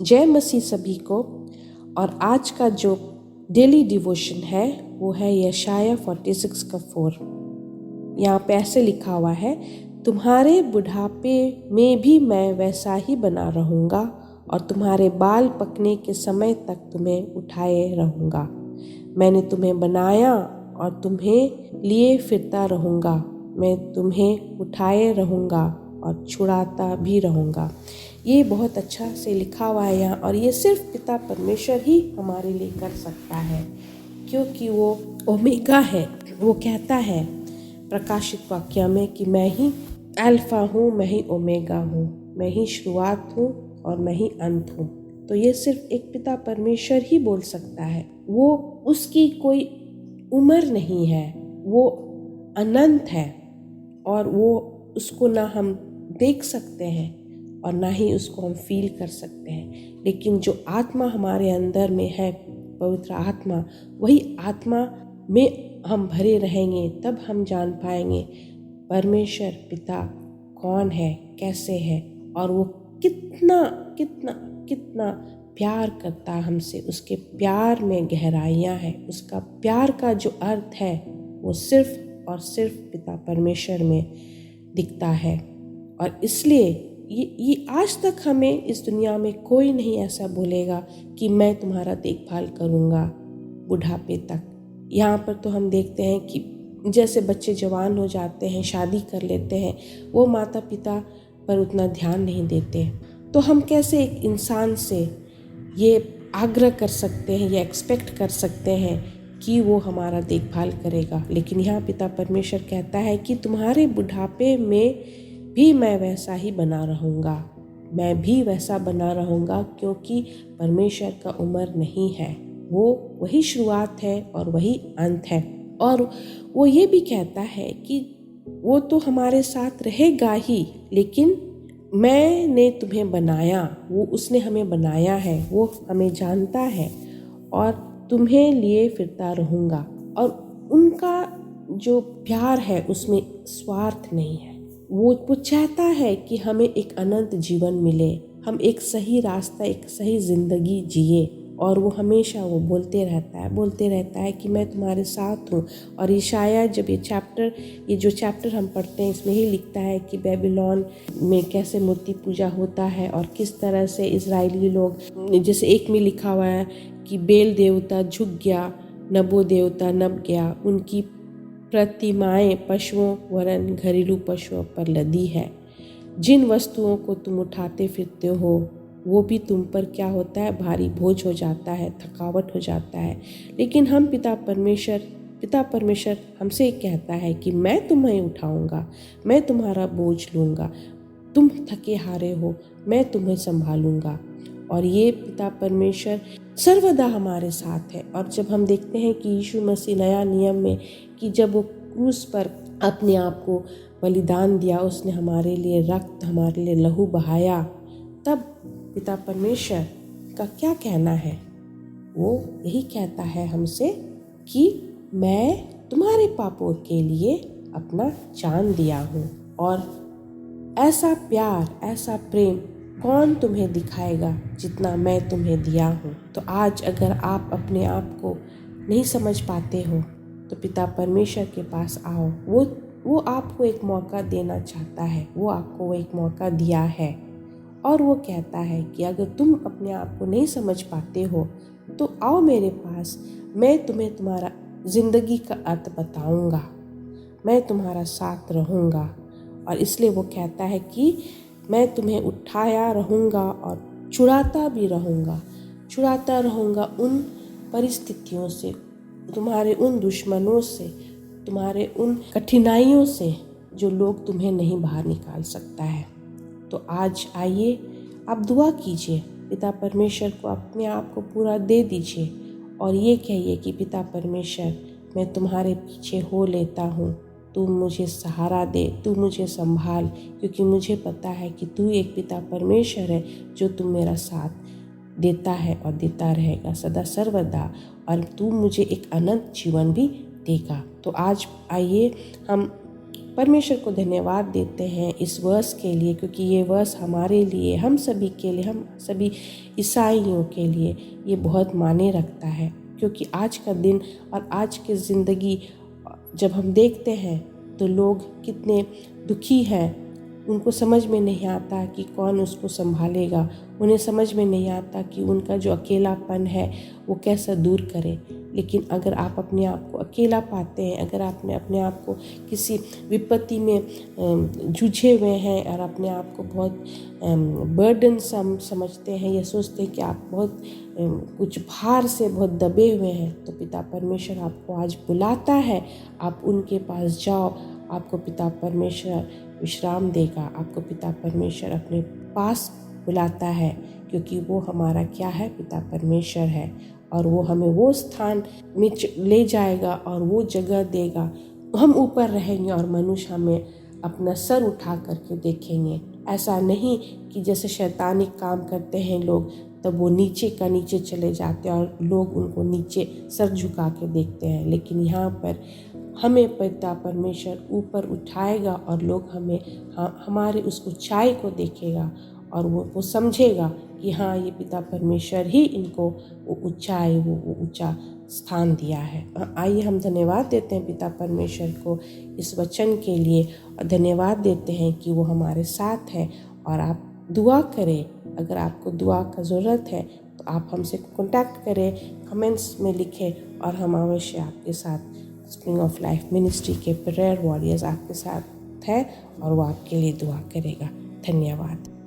जय मसीह सभी को। और आज का जो डेली डिवोशन है वो है यशाया 46 का 4। यहाँ पे ऐसे लिखा हुआ है, तुम्हारे बुढ़ापे में भी मैं वैसा ही बना रहूँगा और तुम्हारे बाल पकने के समय तक तुम्हें उठाए रहूँगा। मैंने तुम्हें बनाया और तुम्हें लिए फिरता रहूँगा। मैं तुम्हें उठाए रहूँगा और छुड़ाता भी रहूँगा। ये बहुत अच्छा से लिखा हुआ है यहाँ, और ये सिर्फ पिता परमेश्वर ही हमारे लिए कर सकता है, क्योंकि वो ओमेगा है। वो कहता है प्रकाशित वाक्य में कि मैं ही अल्फा हूँ, मैं ही ओमेगा हूँ, मैं ही शुरुआत हूँ और मैं ही अंत हूँ। तो ये सिर्फ एक पिता परमेश्वर ही बोल सकता है। वो उसकी कोई उम्र नहीं है, वो अनंत है, और वो उसको ना हम देख सकते हैं और ना ही उसको हम फील कर सकते हैं। लेकिन जो आत्मा हमारे अंदर में है, पवित्र आत्मा, वही आत्मा में हम भरे रहेंगे, तब हम जान पाएंगे परमेश्वर पिता कौन है, कैसे है, और वो कितना कितना कितना प्यार करता है हमसे। उसके प्यार में गहराइयाँ हैं। उसका प्यार का जो अर्थ है वो सिर्फ और सिर्फ पिता परमेश्वर में दिखता है। और इसलिए ये आज तक हमें इस दुनिया में कोई नहीं ऐसा बोलेगा कि मैं तुम्हारा देखभाल करूँगा बुढ़ापे तक। यहाँ पर तो हम देखते हैं कि जैसे बच्चे जवान हो जाते हैं, शादी कर लेते हैं, वो माता पिता पर उतना ध्यान नहीं देते। तो हम कैसे एक इंसान से ये आग्रह कर सकते हैं या एक्सपेक्ट कर सकते हैं कि वो हमारा देखभाल करेगा। लेकिन यहाँ पिता परमेश्वर कहता है कि तुम्हारे बुढ़ापे में भी मैं वैसा ही बना रहूँगा। मैं भी वैसा बना रहूँगा, क्योंकि परमेश्वर का उम्र नहीं है। वो वही शुरुआत है और वही अंत है। और वो ये भी कहता है कि वो तो हमारे साथ रहेगा ही, लेकिन मैंने तुम्हें बनाया, वो उसने हमें बनाया है, वो हमें जानता है, और तुम्हें लिए फिरता रहूँगा। और उनका जो प्यार है उसमें स्वार्थ नहीं है। वो चाहता है कि हमें एक अनंत जीवन मिले, हम एक सही रास्ता, एक सही जिंदगी जिए। और वो हमेशा वो बोलते रहता है कि मैं तुम्हारे साथ हूँ। और यशाया जब ये जो चैप्टर हम पढ़ते हैं, इसमें ही लिखता है कि बेबीलोन में कैसे मूर्ति पूजा होता है और किस तरह से इजरायली लोग, जैसे एक में लिखा हुआ है कि बेल देवता झुक गया, नबो देवता नब गया, उनकी प्रतिमाएं पशुओं वरन घरेलू पशुओं पर लदी है। जिन वस्तुओं को तुम उठाते फिरते हो वो भी तुम पर क्या होता है, भारी बोझ हो जाता है, थकावट हो जाता है। लेकिन हम पिता परमेश्वर हमसे कहता है कि मैं तुम्हें उठाऊंगा, मैं तुम्हारा बोझ लूँगा, तुम थके हारे हो, मैं तुम्हें संभालूंगा। और ये पिता परमेश्वर सर्वदा हमारे साथ है। और जब हम देखते हैं कि यीशु मसीह नया नियम में कि जब वो क्रूस पर अपने आप को बलिदान दिया, उसने हमारे लिए रक्त, हमारे लिए लहू बहाया, तब पिता परमेश्वर का क्या कहना है? वो यही कहता है हमसे कि मैं तुम्हारे पापों के लिए अपना जान दिया हूँ। और ऐसा प्यार, ऐसा प्रेम कौन तुम्हें दिखाएगा जितना मैं तुम्हें दिया हूँ। तो आज अगर आप अपने आप को नहीं समझ पाते हो तो पिता परमेश्वर के पास आओ। वो आपको एक मौका देना चाहता है, वो आपको एक मौका दिया है। और वो कहता है कि अगर तुम अपने आप को नहीं समझ पाते हो तो आओ मेरे पास, मैं तुम्हें तुम्हारा ज़िंदगी का अर्थ बताऊंगा, मैं तुम्हारा साथ रहूंगा। और इसलिए वो कहता है कि मैं तुम्हें उठाया रहूंगा और छुड़ाता भी रहूंगा उन परिस्थितियों से, तुम्हारे उन दुश्मनों से, तुम्हारे उन कठिनाइयों से जो लोग तुम्हें नहीं बाहर निकाल सकता है। तो आज आइए, आप दुआ कीजिए, पिता परमेश्वर को अपने आप को पूरा दे दीजिए और ये कहिए कि पिता परमेश्वर, मैं तुम्हारे पीछे हो लेता हूँ, तू मुझे सहारा दे, तू मुझे संभाल, क्योंकि मुझे पता है कि तू एक पिता परमेश्वर है जो तुम मेरा साथ देता है और देता रहेगा सदा सर्वदा, और तू मुझे एक अनंत जीवन भी देगा। तो आज आइए हम परमेश्वर को धन्यवाद देते हैं इस वर्स के लिए, क्योंकि ये वर्स हमारे लिए, हम सभी के लिए, हम सभी ईसाइयों के लिए ये बहुत मायने रखता है। क्योंकि आज का दिन और आज की ज़िंदगी जब हम देखते हैं तो लोग कितने दुखी हैं, उनको समझ में नहीं आता कि कौन उसको संभालेगा, उन्हें समझ में नहीं आता कि उनका जो अकेलापन है वो कैसा दूर करे। लेकिन अगर आप अपने आप को अकेला पाते हैं, अगर आपने अपने आप को किसी विपत्ति में जूझे हुए हैं और अपने आप को बहुत बर्डन समझते हैं या सोचते हैं कि आप बहुत कुछ भार से बहुत दबे हुए हैं, तो पिता परमेश्वर आपको आज बुलाता है, आप उनके पास जाओ। आपको पिता परमेश्वर विश्राम देगा, आपको पिता परमेश्वर अपने पास बुलाता है, क्योंकि वो हमारा क्या है, पिता परमेश्वर है। और वो हमें वो स्थान में ले जाएगा और वो जगह देगा, हम ऊपर रहेंगे और मनुष्य हमें अपना सर उठा करके देखेंगे। ऐसा नहीं कि जैसे शैतानिक काम करते हैं लोग, तब वो नीचे का नीचे चले जाते हैं और लोग उनको नीचे सर झुका के देखते हैं। लेकिन यहाँ पर हमें पिता परमेश्वर ऊपर उठाएगा और लोग हमें हमारे उस ऊंचाई को देखेगा और वो समझेगा कि हाँ, ये पिता परमेश्वर ही इनको वो ऊंचाई, वो ऊंचा स्थान दिया है। आइए हम धन्यवाद देते हैं पिता परमेश्वर को इस वचन के लिए, और धन्यवाद देते हैं कि वो हमारे साथ है। और आप दुआ करें, अगर आपको दुआ का ज़रूरत है तो आप हमसे कांटेक्ट करें, कमेंट्स में लिखें और हम अवश्य आपके साथ स्प्रिंग ऑफ लाइफ मिनिस्ट्री के प्रेयर वॉरियर्स आपके साथ है और वो आपके लिए दुआ करेगा। धन्यवाद।